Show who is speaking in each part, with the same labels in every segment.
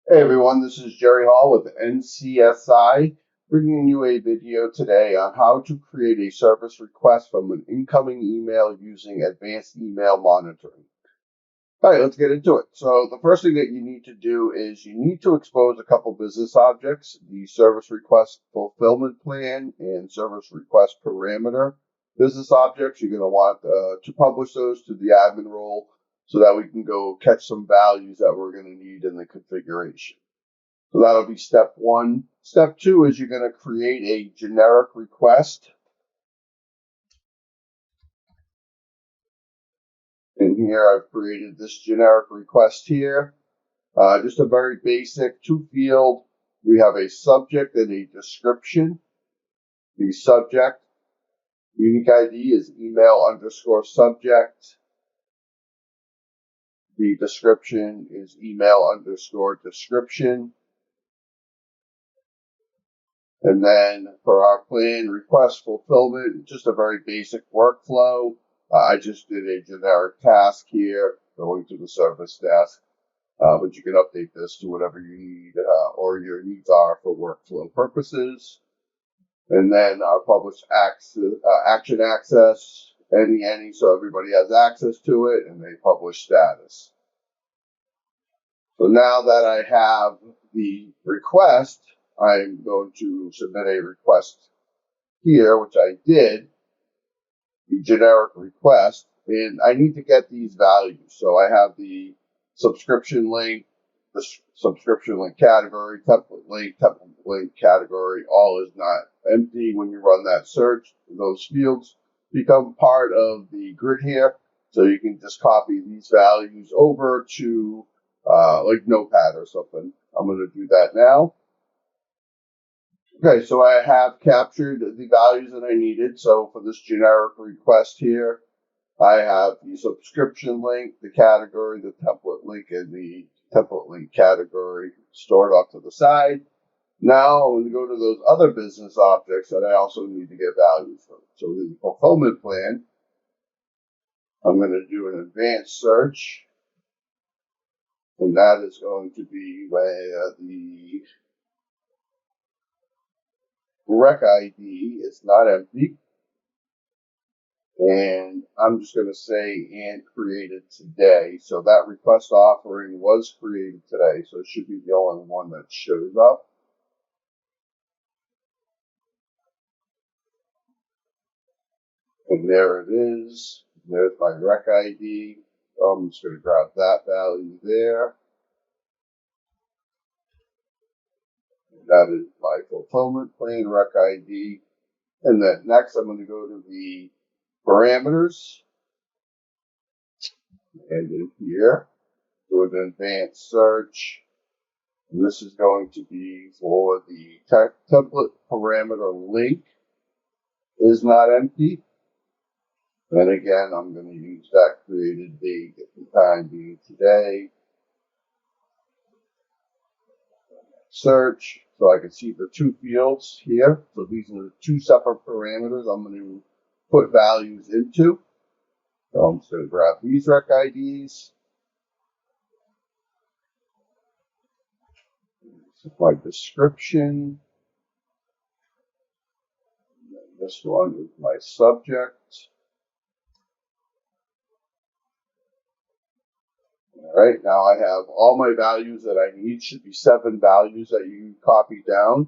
Speaker 1: Hey everyone, this is Jerry Hall with NCSI, bringing you a video today on how to create a service request from an incoming email using advanced email monitoring. All right, let's get into it. So the first thing that you need to do is you need to expose a couple business objects, the service request fulfillment plan and service request parameter business objects. You're going to want to publish those to the admin role so that we can go catch some values that we're going to need in the configuration. So that'll be step one. Step two is you're going to create a generic request. And here I've created this generic request here. Just a very basic two field. We have a subject and a description. The subject unique ID is email underscore subject. The description is email underscore description. And then for our plan request fulfillment, just a very basic workflow. I just did a generic task here going to the service desk, but you can update this to whatever you need or your needs are for workflow purposes. And then our published action access, any, so everybody has access to it, and they publish status. So now that I have the request, I'm going to submit a request here, which I did, the generic request, and I need to get these values. So I have the subscription link, the subscription link category, template link category, all is not empty. When you run that search, those fields become part of the grid here. So you can just copy these values over to like Notepad or something. I'm going to do that now. Okay, so I have captured the values that I needed. So for this generic request here, I have the subscription link, the category, the template link, and the template link category stored off to the side. Now I'm going to go to those other business objects that I also need to get values from. So the fulfillment plan, I'm going to do an advanced search, and that is going to be the rec ID is not empty. And I'm just going to say and created today. So that request offering was created today. So it should be the only one that shows up. And there it is. There's my rec ID. So I'm just going to grab that value there. And that is my fulfillment plan rec ID. And then next I'm going to go to the parameters. And in here, do an advanced search. And this is going to be for the template parameter link is not empty. And again, I'm going to use that created date at the time being today. Search, so I can see the two fields here. So these are the two separate parameters I'm going to put values into. So I'm just going to grab these rec IDs. This is my description. This one is my subject. All right, now I have all my values that I need. Should be 7 values that you copy down.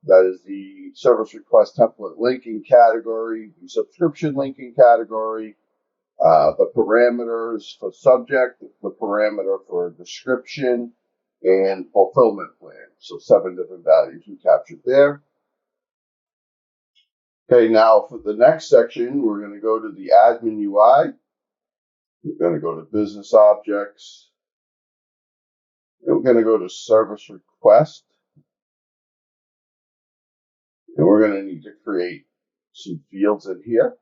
Speaker 1: That is the service request template linking category, the subscription linking category, the parameters for subject, the parameter for description, and fulfillment plan. So 7 different values we captured there. Okay, now for the next section, we're going to go to the admin UI. We're going to go to business objects. And we're going to go to service request. And we're going to need to create some fields in here.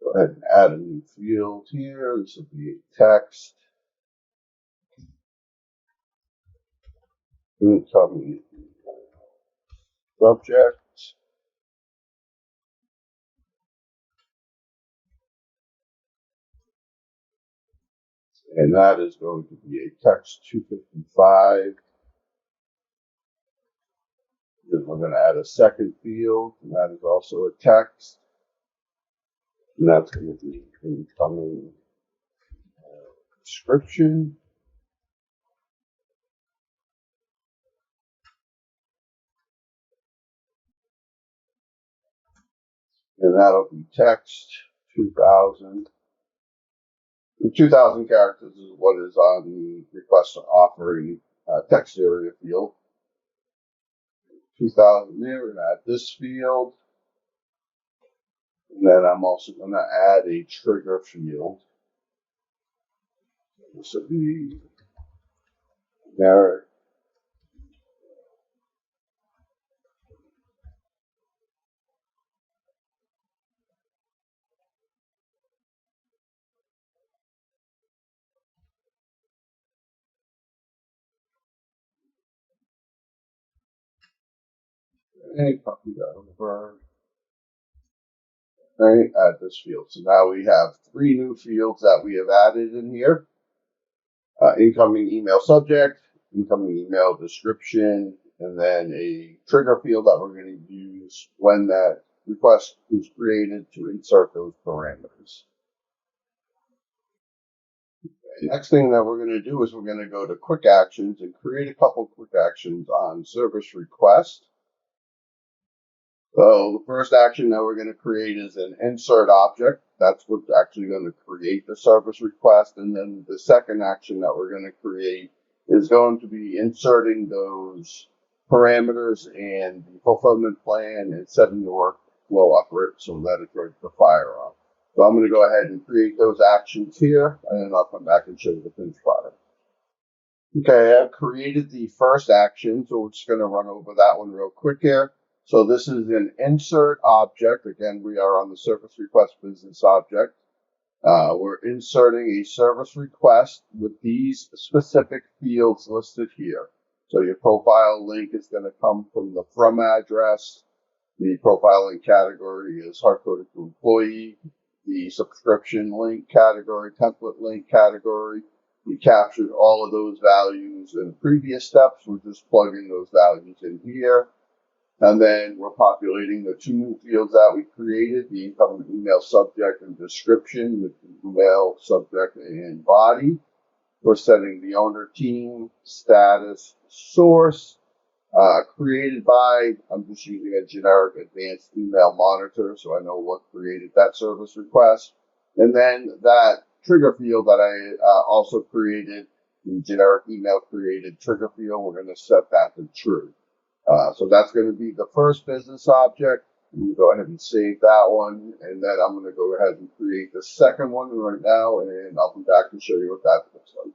Speaker 1: Go ahead and add a new field here. This will be a text. Incoming subject. And that is going to be a text 255. Then we're going to add a second field, and that is also a text. And that's going to be incoming description. And that'll be text 2000. The 2000 characters is what is on the request offering text area field. 2000 there, we're going to add this field. And then I'm also going to add a trigger field. This will be there. And copy that over. Right, add this field. So now we have 3 new fields that we have added in here. Incoming email subject, incoming email description, and then a trigger field that we're going to use when that request is created to insert those parameters. The next thing that we're going to do is we're going to go to quick actions and create a couple quick actions on service request. So the first action that we're going to create is an insert object. That's what's actually going to create the service request. And then the second action that we're going to create is going to be inserting those parameters and the fulfillment plan and setting the workflow up so that it's ready to fire on. So I'm going to go ahead and create those actions here, and then I'll come back and show you the finished product. Okay, I've created the first action, so we're just going to run over that one real quick here. So this is an insert object. Again, we are on the service request business object. We're inserting a service request with these specific fields listed here. So your profile link is going to come from the from address. The profiling category is hard-coded to employee. The subscription link category, template link category. We captured all of those values in previous steps. We're just plugging those values in here. And then we're populating the 2 new fields that we created, the incoming email subject and description with the email subject and body. We're setting the owner team, status, source, created by, I'm just using a generic advanced email monitor so I know what created that service request. And then that trigger field that I also created, the generic email created trigger field, we're going to set that to true. So that's going to be the first business object. You go ahead and save that one, and then I'm going to go ahead and create the second one right now, and I'll be back to show you what that looks like.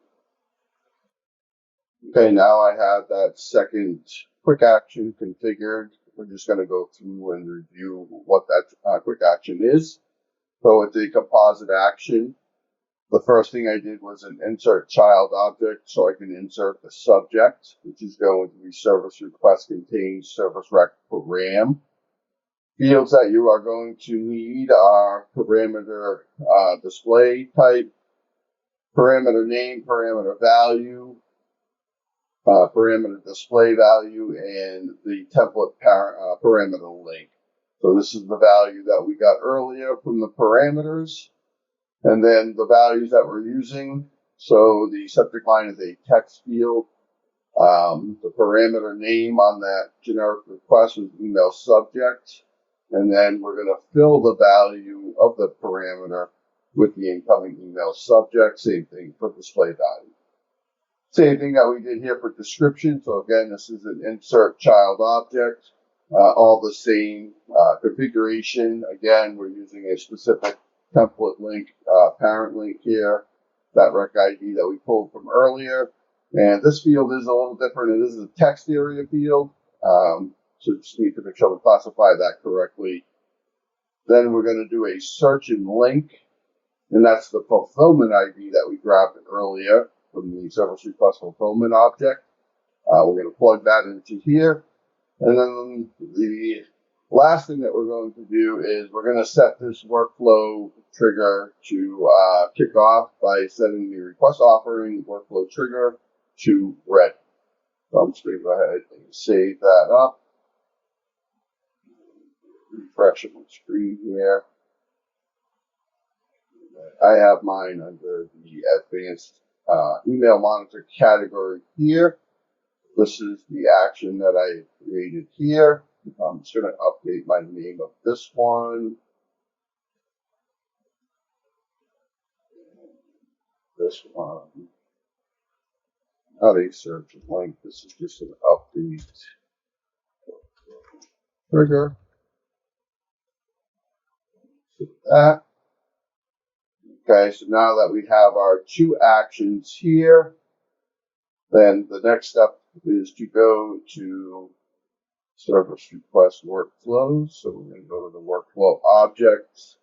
Speaker 1: Okay, now I have that second quick action configured. We're just going to go through and review what that quick action is. So it's a composite action. The first thing I did was an insert child object so I can insert the subject, which is going to be service request contains service rec param. Fields that you are going to need are parameter display type, parameter name, parameter value, parameter display value, and the template parameter link. So this is the value that we got earlier from the parameters. And then the values that we're using. So the subject line is a text field. The parameter name on that generic request is email subject. And then we're going to fill the value of the parameter with the incoming email subject. Same thing for display value. Same thing that we did here for description. So again, this is an insert child object. All the same configuration. Again, we're using a specific template link, parent link here, that rec ID that we pulled from earlier. And this field is a little different. It is a text area field. So just need to make sure we classify that correctly. Then we're going to do a search and link. And that's the fulfillment ID that we grabbed earlier from the service request fulfillment object. We're going to plug that into here. And then the Last thing that we're going to do is we're going to set this workflow trigger to kick off by setting the request offering workflow trigger to ready. So I'm just going to go ahead and save that up. Refresh my screen here. I have mine under the advanced email monitor category here. This is the action that I created here. I'm just going to update my name of this one. This one. Not a search link. This is just an update trigger. That. Okay, so now that we have our two actions here, then the next step is to go to service request workflows. So we're going to go to the workflow objects.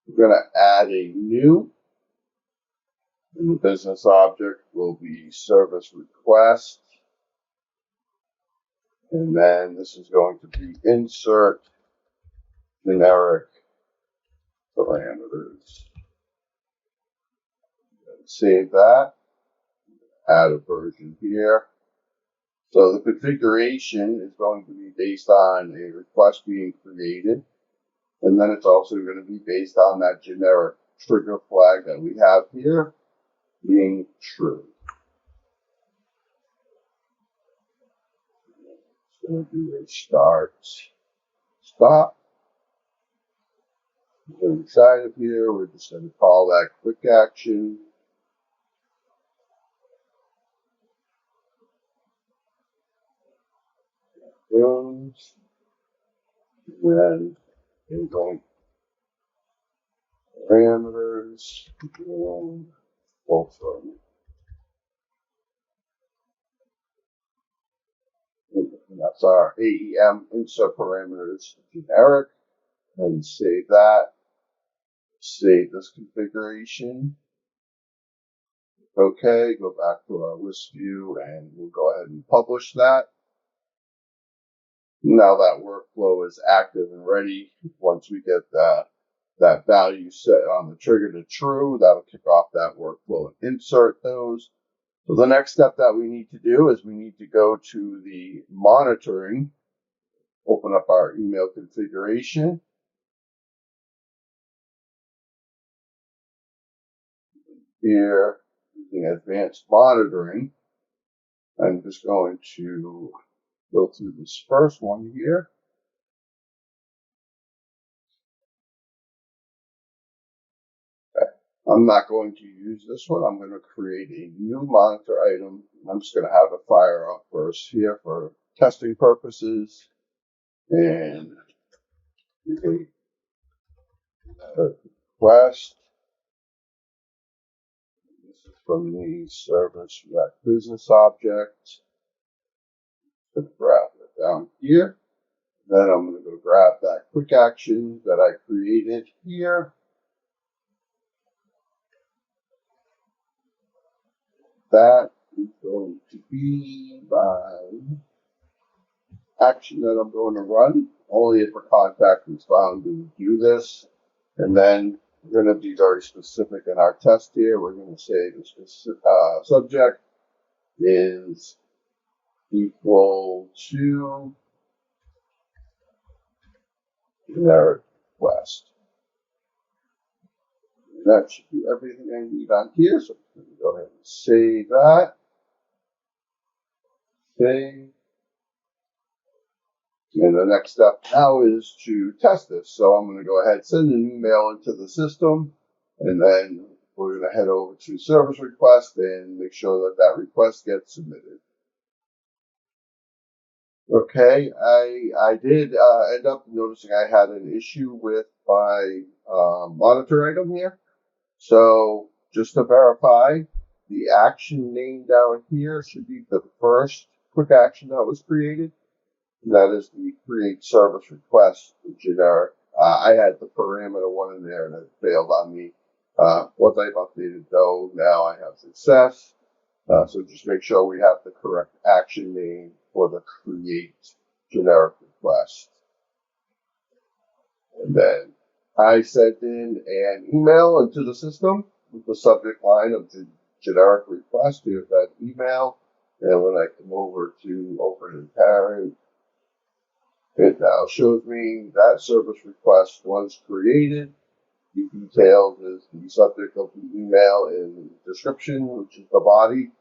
Speaker 1: We're going to add a new. And the business object will be service request. And then this is going to be insert generic parameters. Save that. Add a version here. So the configuration is going to be based on a request being created. And then it's also going to be based on that generic trigger flag that we have here being true. So do a start, stop. Inside of here, we're just going to call that quick action. And then going parameters, and both of them. And that's our AEM insert parameters generic. And save that. Save this configuration. Okay, go back to our list view and we'll go ahead and publish that. Now that workflow is active and ready. Once we get that value set on the trigger to true, that'll kick off that workflow and insert those. So the next step that we need to do is we need to go to the monitoring, open up our email configuration. Here, using advanced monitoring, I'm just going to go through this first one here. Okay. I'm not going to use this one. I'm going to create a new monitor item. I'm just going to have it fire up first here for testing purposes. And create a request. This is from the service React business object. I'm going to grab it down here. Then I'm going to go grab that quick action that I created here. That is going to be my action that I'm going to run. Only if a contact is found to do this. And then we're going to be very specific in our test here. We're going to say the subject is equal to generic request. That should be everything I need on here. So I'm going to go ahead and save that. Save. And the next step now is to test this. So I'm going to go ahead and send an email into the system. And then we're going to head over to service request and make sure that that request gets submitted. Okay, I did end up noticing I had an issue with my monitor item here. So just to verify, the action name down here should be the first quick action that was created. And that is the create service request generic. I had the parameter one in there and it failed on me. Once I've updated though, now I have success. So just make sure we have the correct action name for the create generic request. And then I sent in an email into the system with the subject line of generic request. Here's that email. And when I come over to open in parent, it now shows me that service request was created. The details is the subject of the email in the description, which is the body.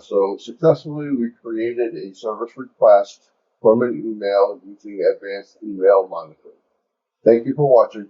Speaker 1: So successfully, we created a service request from an email using advanced email monitoring. Thank you for watching.